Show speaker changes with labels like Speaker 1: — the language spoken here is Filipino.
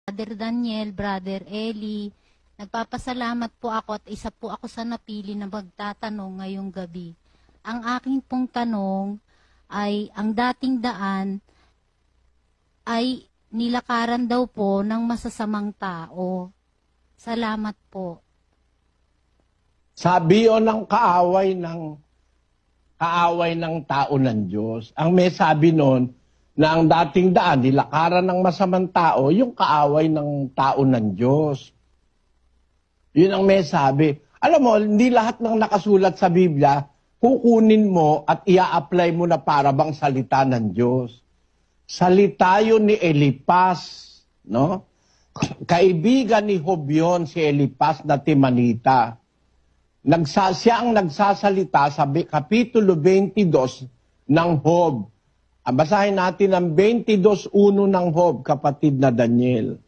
Speaker 1: Brother Daniel, Brother Eli. Nagpapasalamat po ako at isa po ako sa napili na magtatanong ngayong gabi. Ang aking pong tanong ay ang dating daan ay nilakaran daw po ng masasamang tao. Salamat po.
Speaker 2: Sabi o ng kaaway ng tao ng Diyos. Ang may sabi noon na ang dating daan, nilakaran ng masamang tao, yung kaaway ng tao ng Diyos. Yun ang may sabi. Alam mo, hindi lahat ng nakasulat sa Biblia, kukunin mo at ia-apply mo na para bang salita ng Diyos. Salita yun ni Elipas, no? Kaibigan ni Job yun, si Elipas na Timanita. Siya ang nagsasalita sa Kapitulo 22 ng Job. Basahin natin ang 22:1 ng Job, kapatid na Daniel.